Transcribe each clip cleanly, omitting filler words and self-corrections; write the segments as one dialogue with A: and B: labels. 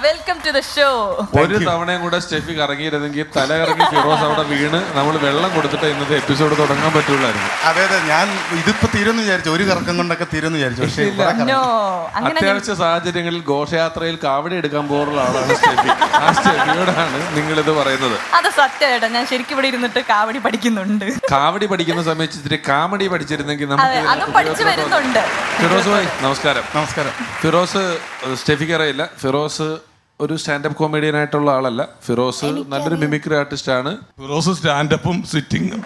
A: Welcome to the show.
B: ഒരു തവണയും കൂടെ സ്റ്റെഫി കറങ്ങിയിരുന്നെങ്കിൽ തല കറങ്ങി ഫിറോസ് അവിടെ വീണ് നമ്മൾ വെള്ളം കൊടുത്തിട്ട് ഇന്നത്തെ എപ്പിസോഡ് തുടങ്ങാൻ പറ്റുള്ളായിരുന്നു.
C: അതെ ഞാൻ ഇതിപ്പോ തീരുമെന്ന് വിചാരിച്ചു, ഒരു കറക്കം കൊണ്ടൊക്കെ തീരുമെന്ന് വിചാരിച്ചു. പക്ഷേ
B: അത്യാവശ്യ സാഹചര്യങ്ങളിൽ ഘോഷയാത്രയിൽ കാവടി എടുക്കാൻ പോലുള്ള ആളാണ് സ്റ്റെഫി. ആ സ്റ്റെഫിയോടാണ് നിങ്ങളിത് പറയുന്നത്.
A: അത് സത്യമായിട്ടാ, ഞാൻ ശരിക്കും ഇവിടെ ഇരുന്നിട്ട് കാവടി പഠിക്കുന്നുണ്ട്.
B: കാവടി പഠിക്കുന്ന സമയത്ത് ഇത്തിരി കാമഡി പഠിച്ചിരുന്നെങ്കിൽ ഫിറോസ് ഭായ് നമസ്കാരം.
C: നമസ്കാരം.
B: ഫിറോസ് സ്റ്റെഫിക്ക് അറിയില്ല, ഫിറോസ് ഒരു സ്റ്റാൻഡപ്പ് കോമഡിയൻ ആയിട്ടുള്ള ആളല്ല. ഫിറോസ് നല്ലൊരു മിമിക്രി ആർട്ടിസ്റ്റ് ആണ്.
D: ഫിറോസ് സ്റ്റാൻഡപ്പും സിറ്റിങ്ങും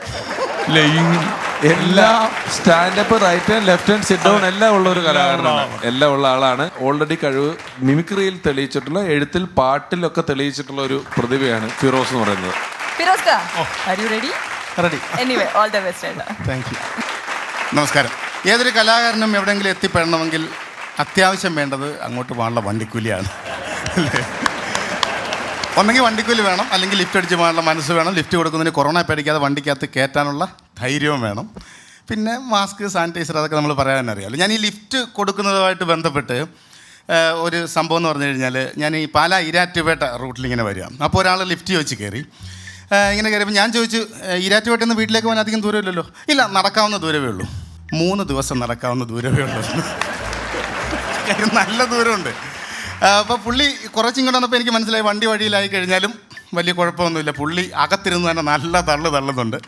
D: ലേയിങ്ങും
B: എല്ലാം stand up, right hand, left hand, sit down എല്ലാം ഉള്ള ഒരു കലാകാരനാണ്. എല്ലാം ഉള്ള ആളാണ്. ഓൾറെഡി കഴിവ് മിമിക്രിയിൽ തെളിയിച്ചിട്ടുള്ള, എഴുത്തിൽ പാട്ടിലൊക്കെ തെളിയിച്ചിട്ടുള്ള ഒരു പ്രതിഭയാണ് ഫിറോസ് എന്ന് പറയുന്നത്.
C: നമസ്കാരം. ഏതൊരു കലാകാരനും എവിടെയെങ്കിലും എത്തിപ്പെടണമെങ്കിൽ അത്യാവശ്യം വേണ്ടത് അങ്ങോട്ട് പോകാനുള്ള വണ്ടിക്കൂലിയാണ്. ഒന്നെങ്കിൽ വണ്ടിക്കൂലി വേണം, അല്ലെങ്കിൽ ലിഫ്റ്റ് അടിച്ച് പോകാനുള്ള മനസ്സ് വേണം. ലിഫ്റ്റ് കൊടുക്കുന്നതിന് കൊറോണ പേടിക്കാതെ വണ്ടിക്കകത്ത് കയറ്റാനുള്ള ധൈര്യവും വേണം. പിന്നെ മാസ്ക്, സാനിറ്റൈസർ, അതൊക്കെ നമ്മൾ പറയാൻ അറിയാമല്ലോ. ഞാൻ ഈ ലിഫ്റ്റ് കൊടുക്കുന്നതുമായിട്ട് ബന്ധപ്പെട്ട് ഒരു സംഭവം എന്ന് പറഞ്ഞു കഴിഞ്ഞാൽ, ഞാൻ ഈ പാലാ ഇരാറ്റുപേട്ട റൂട്ടിലിങ്ങനെ വരിക. അപ്പോൾ ഒരാൾ ലിഫ്റ്റ് വെച്ച് കയറി. ഇങ്ങനെ കയറിയപ്പോൾ ഞാൻ ചോദിച്ചു, ഇരാറ്റുപേട്ടയിൽ നിന്ന് വീട്ടിലേക്ക് പോകാൻ അധികം ദൂരമില്ലല്ലോ. ഇല്ല, നടക്കാവുന്ന ദൂരമേ ഉള്ളൂ. 3 ദിവസം നടക്കാവുന്ന ദൂരമേ ഉള്ളൂ. നല്ല ദൂരമുണ്ട്. അപ്പോൾ പുള്ളി കുറച്ചിങ്ങോട്ട് വന്നപ്പോൾ എനിക്ക് മനസ്സിലായി, വണ്ടി വഴിയിലായി കഴിഞ്ഞാലും വലിയ കുഴപ്പമൊന്നുമില്ല. പുള്ളി അകത്തിരുന്ന് തന്നെ നല്ല തള്ളുന്നുണ്ട്.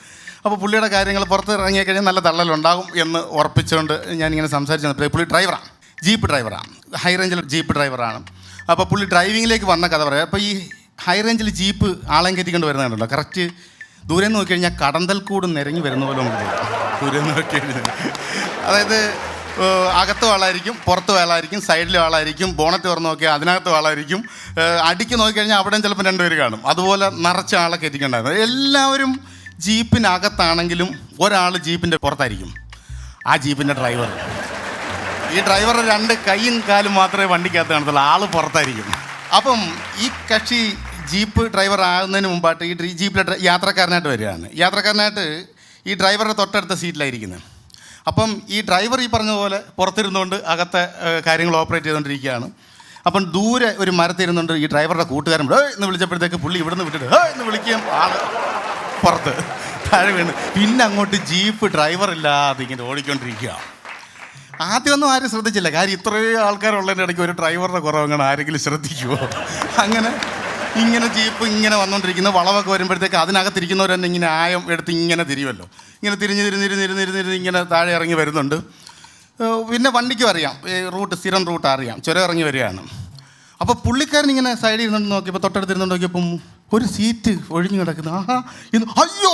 C: അപ്പോൾ പുള്ളിയുടെ കാര്യങ്ങൾ പുറത്ത് ഇറങ്ങിക്കഴിഞ്ഞാൽ നല്ല തള്ളലുണ്ടാകും എന്ന് ഉറപ്പിച്ചുകൊണ്ട് ഞാനിങ്ങനെ സംസാരിച്ച് വന്നപ്പോൾ പുള്ളി ഡ്രൈവറാണ്, ജീപ്പ് ഡ്രൈവറാണ്, ഹൈ റേഞ്ചിൽ ജീപ്പ് ഡ്രൈവറാണ്. അപ്പോൾ പുള്ളി ഡ്രൈവിങ്ങിലേക്ക് വന്ന കഥ പറയാം. അപ്പോൾ ഈ ഹൈ റേഞ്ചിൽ ജീപ്പ് ആളെ കയറ്റിക്കൊണ്ട് വരുന്നുണ്ടല്ലോ, കറക്റ്റ് ദൂരെ നിന്ന് നോക്കിക്കഴിഞ്ഞാൽ കടന്തൽക്കൂട് നിരങ്ങി വരുന്ന പോലെ നമുക്ക് ദൂരെ നിന്ന് നോക്കിക്കഴിഞ്ഞാൽ, അതായത് അകത്തും ആളായിരിക്കും, പുറത്തും ആളായിരിക്കും, സൈഡിലും ആളായിരിക്കും, ബോണറ്റ് തുറന്ന് നോക്കിയാൽ അതിനകത്തും ആളായിരിക്കും, അടിക്ക് നോക്കിക്കഴിഞ്ഞാൽ അവിടെയും ചിലപ്പോൾ 2 പേര് കാണും. അതുപോലെ നിറച്ച ആളെ കയറ്റിക്കൊണ്ടായിരുന്നു. എല്ലാവരും ജീപ്പിനകത്താണെങ്കിലും ഒരാൾ ജീപ്പിൻ്റെ പുറത്തായിരിക്കും, ആ ജീപ്പിൻ്റെ ഡ്രൈവർ. ഈ ഡ്രൈവറുടെ 2 കൈയും കാലും മാത്രമേ വണ്ടിക്കകത്ത് കാണത്തുള്ളൂ, ആൾ പുറത്തായിരിക്കും. അപ്പം ഈ കക്ഷി ജീപ്പ് ഡ്രൈവർ ആകുന്നതിന് മുമ്പായിട്ട് ഈ ജീപ്പിലെ യാത്രക്കാരനായിട്ട് വരികയാണ്. യാത്രക്കാരനായിട്ട് ഈ ഡ്രൈവറുടെ തൊട്ടടുത്ത സീറ്റിലായിരിക്കുന്നത്. അപ്പം ഈ ഡ്രൈവർ ഈ പറഞ്ഞതുപോലെ പുറത്തിരുന്നുകൊണ്ട് അകത്തെ കാര്യങ്ങൾ ഓപ്പറേറ്റ് ചെയ്തുകൊണ്ടിരിക്കുകയാണ്. അപ്പം ദൂരെ ഒരു മരത്തിരുന്നുകൊണ്ട് ഈ ഡ്രൈവറുടെ കൂട്ടുകാരൻ എന്ന് വിളിച്ചപ്പോഴത്തേക്ക് പുള്ളി ഇവിടുന്ന് വിട്ടിട്ട് എന്ന് വിളിക്കുകയും ആൾ പുറത്ത് താഴെ വീണ്. പിന്നെ അങ്ങോട്ട് ജീപ്പ് ഡ്രൈവറില്ലാതെ ഇങ്ങനെ ഓടിക്കൊണ്ടിരിക്കുക. ആദ്യമൊന്നും ആരും ശ്രദ്ധിച്ചില്ല, കാര്യം ഇത്രയും ആൾക്കാരുള്ളതിൻ്റെ ഇടയ്ക്ക് ഒരു ഡ്രൈവറുടെ കുറവങ്ങനെ ആരെങ്കിലും ശ്രദ്ധിക്കുമോ? ഇങ്ങനെ ജീപ്പ് ഇങ്ങനെ വന്നുകൊണ്ടിരിക്കുന്നു. വളവൊക്കെ വരുമ്പോഴത്തേക്ക് അതിനകത്തിരിക്കുന്നവർ തന്നെ ഇങ്ങനെ ആയം എടുത്ത് ഇങ്ങനെ തിരിയുമല്ലോ, ഇങ്ങനെ തിരിഞ്ഞ് ഇങ്ങനെ താഴെ ഇറങ്ങി വരുന്നുണ്ട്. പിന്നെ വണ്ടിക്കും അറിയാം, റൂട്ട് സ്ഥിരം റൂട്ട് അറിയാം, ചുരം ഇറങ്ങി വരികയാണ്. അപ്പോൾ പുള്ളിക്കാരൻ ഇങ്ങനെ സൈഡിൽ ഇരുന്നുകൊണ്ട് നോക്കിയപ്പോൾ, തൊട്ടടുത്തിരുന്നുകൊണ്ട് നോക്കിയപ്പം ഒരു സീറ്റ് ഒഴിഞ്ഞു കിടക്കുന്നു. അയ്യോ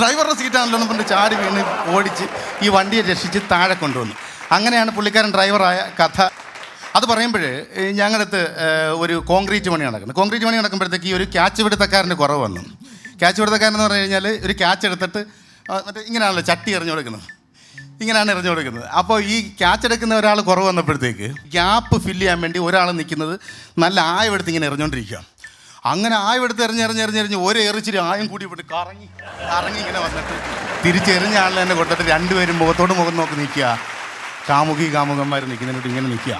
C: ഡ്രൈവറുടെ സീറ്റാണല്ലോ എന്ന് പറഞ്ഞിട്ട് ചാടി വീണ് ഓടിച്ച് ഈ വണ്ടിയെ രക്ഷിച്ച് താഴെ കൊണ്ടുവന്നു. അങ്ങനെയാണ് പുള്ളിക്കാരൻ ഡ്രൈവറായ കഥ. അത് പറയുമ്പോൾ ഞങ്ങളടുത്ത് ഒരു കോൺക്രീറ്റ് പണി നടക്കുന്നത്. കോൺക്രീറ്റ് പണി നടക്കുമ്പോഴത്തേക്ക് ഈ ഒരു ക്യാച്ച് പിടുത്തക്കാരൻ്റെ കുറവ് വന്നു. ക്യാച്ച് പിടുത്തക്കാരൻ പറഞ്ഞു കഴിഞ്ഞാൽ ഒരു ക്യാച്ച് എടുത്തിട്ട് മറ്റേ ഇങ്ങനെയാണല്ലോ ചട്ടി എറിഞ്ഞു കൊടുക്കുന്നത്, ഇങ്ങനെയാണ് എറിഞ്ഞു കൊടുക്കുന്നത്. അപ്പോൾ ഈ ക്യാച്ച് എടുക്കുന്ന ഒരാൾ കുറവ് വന്നപ്പോഴത്തേക്ക് ഗ്യാപ്പ് ഫില്ല് ചെയ്യാൻ വേണ്ടി ഒരാൾ നിൽക്കുന്നത് നല്ല ആയമെടുത്ത് ഇങ്ങനെ എറിഞ്ഞുകൊണ്ടിരിക്കുക. അങ്ങനെ ആയമെടുത്ത് എറിഞ്ഞ് ഓരോ എറിച്ചിരി ആയം കൂടി വിട്ട് കറങ്ങി ഇങ്ങനെ വന്നിട്ട് തിരിച്ചെറിഞ്ഞ ആളിനെ തന്നെ കൊടുത്തിട്ട് 2 പേരും മുഖത്തോട് മുഖം നോക്കി നിൽക്കുക. കാമുകന്മാർ നിൽക്കുന്നതിനോട്ട് ഇങ്ങനെ നിൽക്കുക.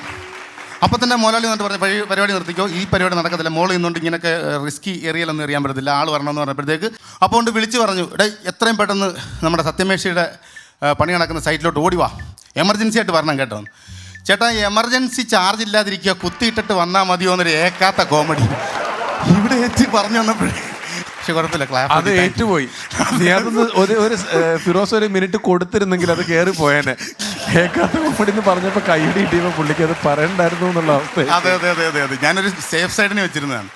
C: അപ്പോൾ തന്നെ മുതലാളി എന്നിട്ട് പറഞ്ഞ പരിപാടി നിർത്തിക്കോ, ഈ പരിപാടി നടക്കത്തില്ല, മോളിൽ നിന്നുകൊണ്ട് ഇങ്ങനെയൊക്കെ റിസ്കി ഏരിയയിലൊന്നും എറിയാൻ പറ്റത്തില്ല, ആൾ വരണമെന്ന് പറഞ്ഞപ്പോഴത്തേക്ക് അപ്പോൾ കൊണ്ട് വിളിച്ച് പറഞ്ഞു, എത്രയും പെട്ടെന്ന് നമ്മുടെ സത്യമേശയുടെ പണി നടക്കുന്ന സൈറ്റിലോട്ട് ഓടിവാ, എമർജൻസി ആയിട്ട് വരണം കേട്ടോ. ചേട്ടാ എമർജൻസി ചാർജ് ഇല്ലാതിരിക്കുക, കുത്തിയിട്ടിട്ട് വന്നാൽ മതിയോ എന്നൊരു ഏക്കാത്ത കോമഡി ഇവിടെ എത്തി പറഞ്ഞു വന്നപ്പോഴേ. പക്ഷെ കുഴപ്പമില്ല,
B: അത് ഏറ്റുപോയി. ഒരു ഫിറോസ് ഒരു മിനിറ്റ് കൊടുത്തിരുന്നെങ്കിൽ അത് കയറി പോയേനെ. കേൾക്കാത്ത കോമഡി എന്ന് പറഞ്ഞപ്പോൾ കൈയ്യടി കിട്ടിയപ്പോൾ പുള്ളിക്ക് അത് പറയണ്ടായിരുന്നു എന്നുള്ള അവസ്ഥ.
C: അതെ ഞാനൊരു സേഫ് സൈഡിന് വെച്ചിരുന്നതാണ്.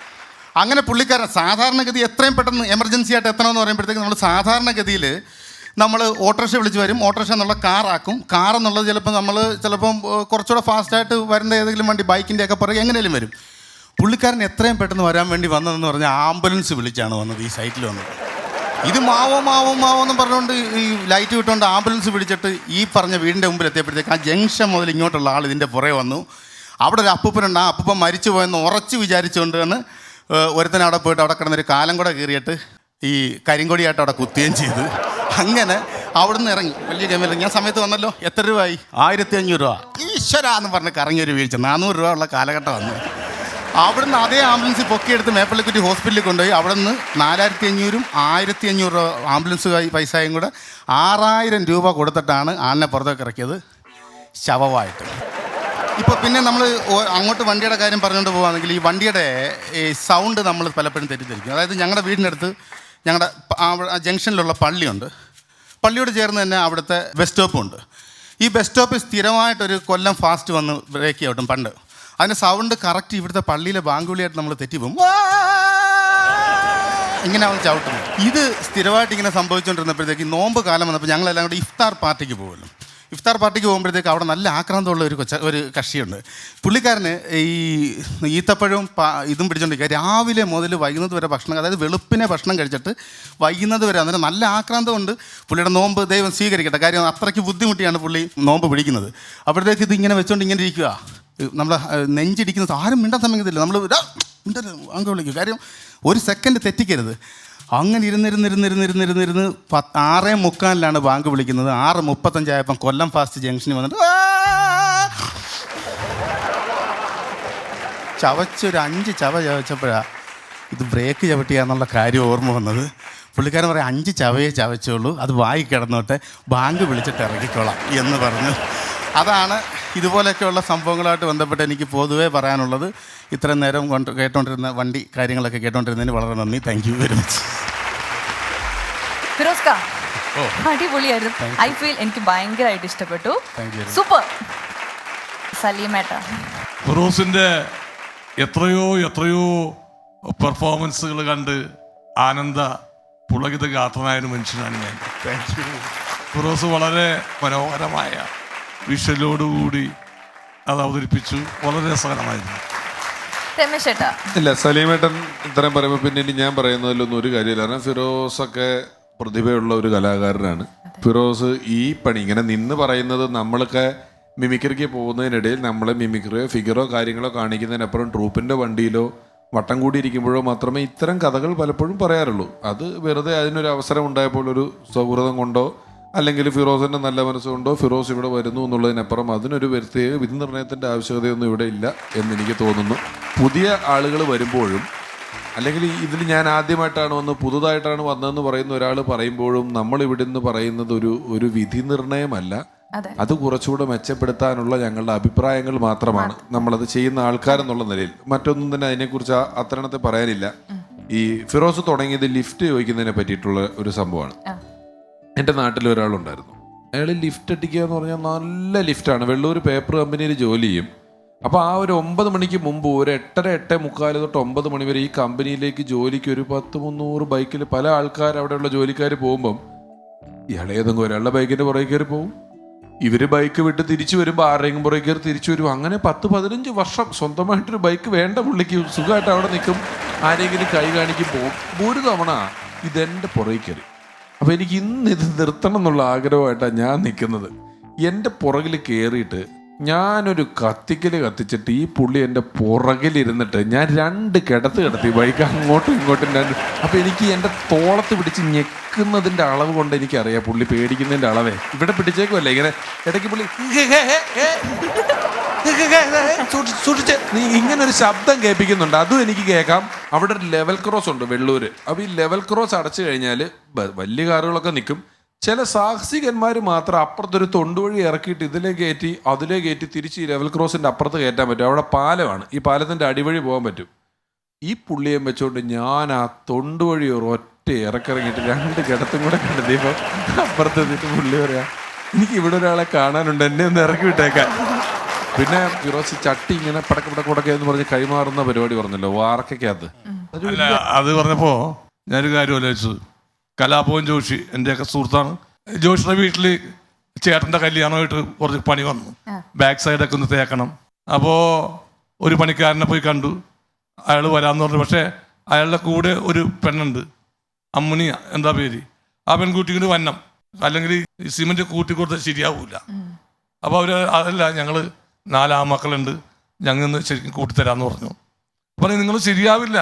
C: അങ്ങനെ പുള്ളിക്കാരൻ സാധാരണഗതി എത്രയും പെട്ടെന്ന് എമർജൻസി ആയിട്ട് എത്തണമെന്ന് പറയുമ്പോഴത്തേക്ക് നമ്മൾ സാധാരണഗതിയിൽ നമ്മൾ ഓട്ടോറിക്ഷ വിളിച്ച് വരും, ഓട്ടോറിക്ഷ എന്നുള്ള കാറാക്കും. കാർ എന്നുള്ളത് ചിലപ്പം കുറച്ചുകൂടെ ഫാസ്റ്റായിട്ട് വരുന്ന ഏതെങ്കിലും വണ്ടി, ബൈക്കിൻ്റെ ഒക്കെ പുറകെ എങ്ങനെയും വരും. പുള്ളിക്കാരൻ എത്രയും പെട്ടെന്ന് വരാൻ വേണ്ടി വന്നതെന്ന് പറഞ്ഞാൽ ആംബുലൻസ് വിളിച്ചാണ് വന്നത് ഈ സൈറ്റിൽ വന്നത്. ഇത് മാവോ എന്ന് പറഞ്ഞുകൊണ്ട് ഈ ലൈറ്റ് വിട്ടുകൊണ്ട് ആംബുലൻസ് പിടിച്ചിട്ട് ഈ പറഞ്ഞ വീടിൻ്റെ മുമ്പിൽ എത്തിയപ്പോഴത്തേക്ക് ആ ജംഗ്ഷൻ മുതൽ ഇങ്ങോട്ടുള്ള ആൾ ഇതിൻ്റെ പുറകെ വന്നു. അവിടെ ഒരു അപ്പൂപ്പനുണ്ട്, ആ അപ്പൂപ്പൻ മരിച്ചു പോയെന്ന് ഉറച്ച് വിചാരിച്ചുകൊണ്ട് തന്നെ ഒരുത്തൻ അവിടെ പോയിട്ട് അവിടെ കിടന്നൊരു കാലം കൂടെ കീറിയിട്ട് ഈ കരിങ്കൊടിയായിട്ട് അവിടെ കുത്തുകയും ചെയ്ത്. അങ്ങനെ അവിടുന്ന് ഇറങ്ങി വലിയ ഗെയിമിൽ ഞാൻ സമയത്ത് വന്നല്ലോ. എത്ര രൂപയായി? 1500 രൂപ. ഈശ്വര എന്ന് പറഞ്ഞ് കറങ്ങിയൊരു വീഴ്ച. 400 രൂപ ഉള്ള കാലഘട്ടം വന്നു. അവിടുന്ന് അതേ ആംബുലൻസ് പൊക്കിയെടുത്ത് മേപ്പള്ളിക്കുറ്റി ഹോസ്പിറ്റലിൽ കൊണ്ടുപോയി. അവിടെ നിന്ന് 4500 1500 രൂപ ആംബുലൻസ് പൈസയും കൂടെ 6000 രൂപ കൊടുത്തിട്ടാണ് ആളിനെ പുറത്തേക്ക് ഇറക്കിയത് ശവമായിട്ട്. ഇപ്പോൾ പിന്നെ നമ്മൾ അങ്ങോട്ട് വണ്ടിയുടെ കാര്യം പറഞ്ഞുകൊണ്ട് പോകുകയാണെങ്കിൽ ഈ വണ്ടിയുടെ ഈ സൗണ്ട് നമ്മൾ പലപ്പോഴും തെറ്റിദ്ധരിക്കും. അതായത് ഞങ്ങളുടെ വീടിനടുത്ത് ഞങ്ങളുടെ ജംഗ്ഷനിലുള്ള പള്ളിയുണ്ട്. പള്ളിയോട് ചേർന്ന് തന്നെ അവിടുത്തെ ബസ് സ്റ്റോപ്പുണ്ട്. ഈ ബസ് സ്റ്റോപ്പിൽ സ്ഥിരമായിട്ടൊരു കൊല്ലം ഫാസ്റ്റ് വന്ന് ബ്രേക്ക് ചെയ്യട്ടും പണ്ട്. അതിൻ്റെ സൗണ്ട് കറക്റ്റ് ഇവിടുത്തെ പള്ളിയിലെ ബാങ്കുവിളിയായിട്ട് നമ്മൾ തെറ്റിപ്പോകും. ഇങ്ങനെ അവൻ ചവിട്ടുന്നു. ഇത് സ്ഥിരമായിട്ട് ഇങ്ങനെ സംഭവിച്ചുകൊണ്ടിരുന്നപ്പോഴത്തേക്ക് നോമ്പ് കാലം വന്നപ്പോൾ ഞങ്ങളെല്ലാം കൂടി ഇഫ്താർ പാർട്ടിക്ക് പോകുമല്ലോ. ഇഫ്താർ പാർട്ടിക്ക് പോകുമ്പോഴത്തേക്ക് അവിടെ നല്ല ആക്രാന്തമുള്ള ഒരു കക്ഷിയുണ്ട്. പുള്ളിക്കാരന് ഈ ഈത്തപ്പഴവും ഇതും പിടിച്ചോണ്ടിരിക്കുക. രാവിലെ മുതൽ വൈകുന്നത് വരെ ഭക്ഷണം, അതായത് വെളുപ്പിനെ ഭക്ഷണം കഴിച്ചിട്ട് വൈകുന്നത് വരെ. അന്നേരം നല്ല ആക്രാന്തമുണ്ട്. പുള്ളിയുടെ നോമ്പ് ദൈവം സ്വീകരിക്കട്ടെ. കാര്യം അത്രയ്ക്ക് ബുദ്ധിമുട്ടിയാണ് പുള്ളി നോമ്പ് പിടിക്കുന്നത്. അപ്പോഴത്തേക്ക് ഇതിങ്ങനെ വെച്ചുകൊണ്ട് ഇങ്ങനെ ഇരിക്കുക. നമ്മൾ നെഞ്ചിടിക്കുന്ന ആരും മിണ്ടാൻ സമയത്തില്ല. നമ്മൾ അങ്ങ് വിളിക്കും. കാര്യം ഒരു സെക്കൻഡ് തെറ്റിക്കരുത്. അങ്ങനെ ഇരുന്നിരുന്ന് 6:45 ബാങ്ക് വിളിക്കുന്നത്. 6:35 കൊല്ലം ഫാസ്റ്റ് ജംഗ്ഷനിൽ വന്നിട്ട് ചവച്ചൊരു 5 ചവച്ചപ്പോഴാണ് ഇത് ബ്രേക്ക് ചവിട്ടിയാന്നുള്ള കാര്യം ഓർമ്മ വന്നത്. പുള്ളിക്കാരൻ പറയാം 5 ചവയെ ചവച്ചുള്ളൂ, അത് വായി കിടന്നോട്ടെ, ബാങ്ക് വിളിച്ചിട്ട് ഇറങ്ങിക്കോളാം എന്ന് പറഞ്ഞു. അതാണ് ഇതുപോലെയൊക്കെയുള്ള സംഭവങ്ങളായിട്ട് ബന്ധപ്പെട്ട് എനിക്ക് പൊതുവേ പറയാനുള്ളത്. ഇത്രയും നേരം കേട്ടോണ്ടിരുന്ന വണ്ടി കാര്യങ്ങളൊക്കെ കേട്ടോണ്ടിരുന്നതിന് വളരെ നന്ദി. Thank you very much.
A: Firoz കാ, അടിപൊളിയായിരുന്നു. ഐ ഫീൽ എനിക്ക് ഭയങ്കരമായിട്ട് ഇഷ്ടപ്പെട്ടു. സൂപ്പർ. സലീമേട്ട,
D: ഫിറോസിന്റെ എത്രയോ പെർഫോമൻസുകൾ കണ്ട് ആനന്ദ പുളകിത ഗാത്രനായ ഒരു മനുഷ്യനാണ് ഞാൻ. ഫിറോസ് വളരെ മനോഹരമായ വിഷ്വലോടുകൂടി അത് അവതരിപ്പിച്ചു. വളരെ രസകരമായിരുന്നു.
A: രമേശേട്ടാ.
B: ഇല്ല, സലീമേട്ടൻ ഇത്രയും പറയുമ്പോൾ പിന്നെ ഇനി ഞാൻ പറയുന്നതിലൊന്നും ഒരു കാര്യമില്ല. കാരണം ഫിറോസൊക്കെ പ്രതിഭയുള്ള ഒരു കലാകാരനാണ്. ഫിറോസ് ഈ പണി ഇങ്ങനെ നിന്ന് പറയുന്നത്, നമ്മളൊക്കെ മിമിക്രിക്ക് പോകുന്നതിനിടയിൽ നമ്മളെ മിമിക്രിയോ ഫിഗറോ കാര്യങ്ങളോ കാണിക്കുന്നതിനപ്പുറം ട്രൂപ്പിൻ്റെ വണ്ടിയിലോ വട്ടം കൂടിയിരിക്കുമ്പോഴോ മാത്രമേ ഇത്തരം കഥകൾ പലപ്പോഴും പറയാറുള്ളൂ. അത് വെറുതെ അതിനൊരു അവസരം ഉണ്ടായപ്പോൾ ഒരു സൗഹൃദം കൊണ്ടോ അല്ലെങ്കിൽ ഫിറോസിൻ്റെ നല്ല മനസ്സുകൊണ്ടോ ഫിറോസ് ഇവിടെ വരുന്നു എന്നുള്ളതിനപ്പുറം അതിനൊരു പ്രത്യേക വിധി നിർണ്ണയത്തിൻ്റെ ആവശ്യകതയൊന്നും ഇവിടെ ഇല്ല എന്നെനിക്ക് തോന്നുന്നു. പുതിയ ആളുകൾ വരുമ്പോഴും അല്ലെങ്കിൽ ഇതിൽ ഞാൻ ആദ്യമായിട്ടാണ് വന്ന് പുതുതായിട്ടാണ് വന്നതെന്ന് പറയുന്ന ഒരാൾ പറയുമ്പോഴും നമ്മൾ ഇവിടെ നിന്ന് പറയുന്നത് ഒരു വിധി നിർണ്ണയമല്ല, അത് കുറച്ചുകൂടെ മെച്ചപ്പെടുത്താനുള്ള ഞങ്ങളുടെ അഭിപ്രായങ്ങൾ മാത്രമാണ് നമ്മളത് ചെയ്യുന്ന ആൾക്കാരെന്നുള്ള നിലയിൽ. മറ്റൊന്നും തന്നെ അതിനെക്കുറിച്ച് അത്തരണത്തെ പറയാനില്ല. ഈ ഫിറോസ് തുടങ്ങിയത് ലിഫ്റ്റ് ചോദിക്കുന്നതിനെ പറ്റിയിട്ടുള്ള ഒരു സംഭവമാണ്. എൻ്റെ നാട്ടിൽ ഒരാളുണ്ടായിരുന്നു. അയാൾ ലിഫ്റ്റ് അടിക്കുക എന്ന് പറഞ്ഞാൽ നല്ല ലിഫ്റ്റാണ്. വെള്ളൂർ പേപ്പർ കമ്പനിയിൽ ജോലി ചെയ്യും. അപ്പോൾ ആ ഒരു 9 മണിക്ക് മുമ്പ് ഒരു 8:30 8:45 തൊട്ട് 9 മണി വരെ ഈ കമ്പനിയിലേക്ക് ജോലിക്ക് ഒരു 100-300 ബൈക്കിൽ പല ആൾക്കാർ അവിടെയുള്ള ജോലിക്കാർ പോകുമ്പം ഇയാൾ ഏതെങ്കിലും ഒരാളുടെ ബൈക്കിൻ്റെ പുറകെ കയറി പോകും. ഇവർ ബൈക്ക് വിട്ട് തിരിച്ചു വരുമ്പോൾ ആരുടെയും പുറകെ കയറി തിരിച്ചു വരും. അങ്ങനെ 10-15 വർഷം സ്വന്തമായിട്ടൊരു ബൈക്ക് വേണ്ട പുള്ളിക്ക്. സുഖമായിട്ട് അവിടെ നിൽക്കും, ആരെങ്കിലും കൈ കാണിക്കും പോകും. ഒരു തവണ ഇതെൻ്റെ പുറകെ കയറി. അപ്പോൾ എനിക്ക് ഇന്ന് ഇത് നിർത്തണം എന്നുള്ള ആഗ്രഹമായിട്ടാണ് ഞാൻ നിൽക്കുന്നത്. എൻ്റെ പുറകിൽ കയറിയിട്ട് ഞാനൊരു കത്തിച്ചിട്ട് ഈ പുള്ളി എൻ്റെ പുറകിലിരുന്നിട്ട് ഞാൻ 2 കിടത്തി ബൈക്ക് അങ്ങോട്ടും ഇങ്ങോട്ടും 2. അപ്പോൾ എനിക്ക് എൻ്റെ തോളത്ത് പിടിച്ച് ഞെക്കുന്നതിൻ്റെ അളവ് കൊണ്ട് എനിക്കറിയാം പുള്ളി പേടിക്കുന്നതിൻ്റെ അളവേ. ഇവിടെ പിടിച്ചേക്കുമല്ലേ ഇങ്ങനെ ഇടയ്ക്ക് പുള്ളി സൂക്ഷിച്ച് നീ ഇങ്ങനൊരു ശബ്ദം കേൾപ്പിക്കുന്നുണ്ട്, അതും എനിക്ക് കേൾക്കാം. അവിടെ ഒരു ലെവൽ ക്രോസ് ഉണ്ട് വെള്ളൂർ. അപ്പോൾ ഈ ലെവൽ ക്രോസ് അടച്ചു കഴിഞ്ഞാൽ വലിയ കാറുകളൊക്കെ നിൽക്കും. ചില സാഹസികന്മാർ മാത്രം അപ്പുറത്തൊരു തൊണ്ടുവഴി ഇറക്കിയിട്ട് ഇതിലേ കയറ്റി തിരിച്ച് ഈ ലെവൽ ക്രോസിൻ്റെ അപ്പുറത്ത് കയറ്റാൻ പറ്റും. അവിടെ പാലമാണ്, ഈ പാലത്തിൻ്റെ അടിവഴി പോകാൻ പറ്റും. ഈ പുള്ളിയെ വെച്ചുകൊണ്ട് ഞാൻ ആ തൊണ്ടുവഴി ഒറ്റ ഇറക്കിറങ്ങിയിട്ട് 2 കിടത്തും കൂടെ കണ്ടെത്തിയപ്പോൾ അപ്പുറത്ത് എത്തിയിട്ട് പുള്ളി പറയാം, എനിക്ക് ഇവിടെ ഒരാളെ കാണാനുണ്ട്, എന്നെ ഒന്ന് ഇറക്കി വിട്ടേക്കാൻ. പിന്നെ ഫിറോസ് ചട്ടി ഇങ്ങനെ പടക്കെ എന്ന് പറഞ്ഞ് കൈമാറുന്ന പരിപാടി പറഞ്ഞല്ലോ വാർക്കകത്ത്.
D: അത് പറഞ്ഞപ്പോൾ ഞാനൊരു കാര്യം ആലോചിച്ചത്. കലാഭവൻ ജോഷി എൻ്റെയൊക്കെ സുഹൃത്താണ്. ജോഷിയുടെ വീട്ടിൽ ചേട്ടൻ്റെ കല്യാണമായിട്ട് കുറച്ച് പണി വന്നു. ബാക്ക് സൈഡൊക്കെ ഒന്ന് തേക്കണം. അപ്പോൾ ഒരു പണിക്കാരനെ പോയി കണ്ടു. അയാൾ വരാമെന്ന് പറഞ്ഞു. പക്ഷേ അയാളുടെ കൂടെ ഒരു പെണ്ണുണ്ട്, അമ്മുനി എന്താ പേര്. ആ പെൺകുട്ടിക്ക് വന്നം, അല്ലെങ്കിൽ ഈ സിമെൻറ്റ് കൂട്ടി കൊടുത്താൽ ശരിയാവില്ല. അപ്പോൾ അവർ അതല്ല, ഞങ്ങൾ 4 ആമക്കളുണ്ട്, ഞങ്ങൾ ഇന്ന് ശരിക്കും കൂട്ടിത്തരാമെന്ന് പറഞ്ഞു. പറഞ്ഞു നിങ്ങൾ ശരിയാവില്ല,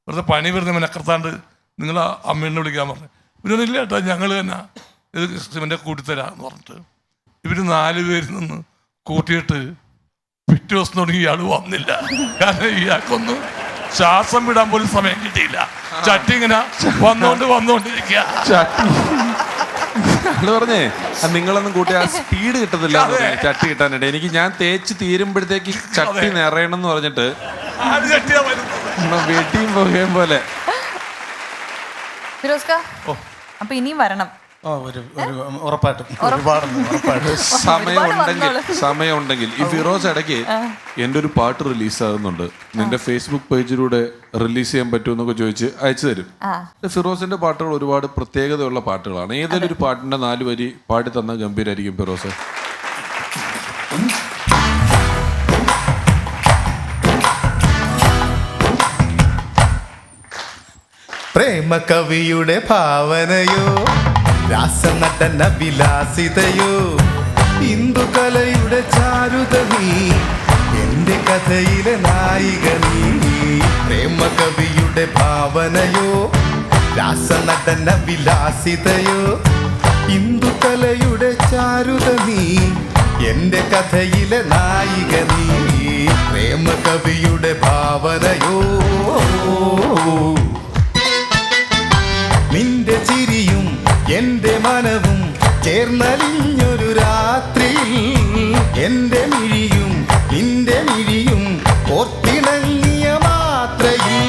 D: വെറുതെ പണി വെറുതെ മെനക്കർത്താണ്ട് നിങ്ങൾ അമ്മേനെ വിളിക്കാൻ പറഞ്ഞു. ഇവരൊന്നുമില്ല കേട്ടോ, ഞങ്ങൾ തന്നെ ഇത് സിമെൻ്റ് കൂട്ടിത്തരാമെന്ന് പറഞ്ഞിട്ട് ഇവർ 4 പേരിൽ നിന്ന് കൂട്ടിയിട്ട് പിറ്റേ ദിവസം തുടങ്ങി ഇയാൾ വന്നില്ല. കാരണം ഇയാൾക്കൊന്നും ശ്വാസം വിടാൻ പോലും സമയം കിട്ടിയില്ല. ചട്ടി ഇങ്ങനെ വന്നോണ്ടിരിക്കുക.
B: അത് പറഞ്ഞേ നിങ്ങളൊന്നും കൂട്ടി ആ സ്പീഡ് കിട്ടത്തില്ല ചട്ടി കിട്ടാനായിട്ട്. എനിക്ക് ഞാൻ തേച്ച് തീരുമ്പോഴത്തേക്ക് ചട്ടി നിറയണം എന്ന് പറഞ്ഞിട്ട് വെട്ടിയും പോകുകയും പോലെ.
A: ഫിറോസ്ക അപ്പൊ ഇനിയും വരണം.
C: ഉറപ്പായിട്ടും
B: സമയം ഉണ്ടെങ്കിൽ. ഈ ഫിറോസ് ഇടയ്ക്ക് എൻ്റെ ഒരു പാട്ട് റിലീസാകുന്നുണ്ട്, നിന്റെ ഫേസ്ബുക്ക് പേജിലൂടെ റിലീസ് ചെയ്യാൻ പറ്റുമെന്നൊക്കെ ചോദിച്ച് അയച്ചു തരും. ഫിറോസിന്റെ പാട്ടുകൾ ഒരുപാട് പ്രത്യേകതയുള്ള പാട്ടുകളാണ്. ഏതെങ്കിലും ഒരു പാട്ടിന്റെ 4 വരി പാടി തന്ന ഗംഭീരായിരിക്കും ഫിറോസ്.
C: പ്രേമ കവിയുടെ ഭാവനയോ, രാസനടന വിലാസിതയോ, ഹിന്ദുകലയുടെ ചാരുത നീ, എന്റെ കഥയിലെ നായിക നീ. പ്രേമ കവിയുടെ ഭാവനയോ, രാസനടന വിലാസിതയോ, ഹിന്ദുകലയുടെ ചാരുത നീ, എന്റെ കഥയിലെ നായിക നീ. പ്രേമ കവിയുടെ ഭാവനയോ, നിന്റെ ചിരിയും എന്റെ മനവും ചേർന്നലിഞ്ഞൊരു രാത്രിയിൽ, എന്റെ മിഴിയും നിന്റെ മിഴിയും ഓർത്തിണങ്ങിയ മാത്രയിൽ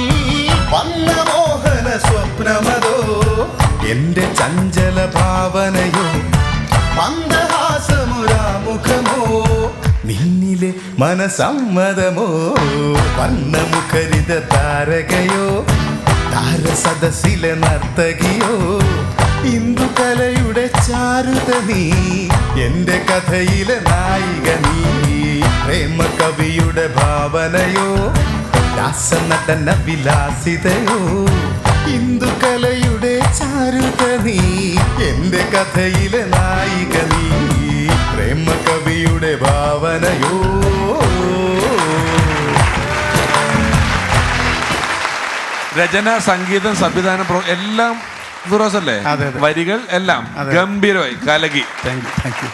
C: വന്ന മോഹന സ്വപ്നമതോ, എന്റെ ചഞ്ചല ഭാവനയോ, മന്ദഹാസമുരാമുഖമോ, നിന്നിലെ മനസമ്മതമോ, വർണ്ണമുഖരിത താരകയോ, താരസദസ്സിലെ നർത്തകിയോ, ഹിന്ദുകലയുടെ ചാരുത നീ, എന്റെ കഥയിലെ നായിക നീ. പ്രേമ കവിയുടെ ഭാവനയോ, രാസനടന വിലാസിതയോ, ഹിന്ദുകലയുടെ ചാരുത നീ, എന്റെ കഥയിലെ നായിക നീ. പ്രേമ കവിയുടെ ഭാവനയോ.
B: രചന, സംഗീതം, സംവിധാനം എല്ലാം ഫിറോസ് അല്ലേ? വരികൾ എല്ലാം ഗംഭീരമായി കലകി.
C: Thank you.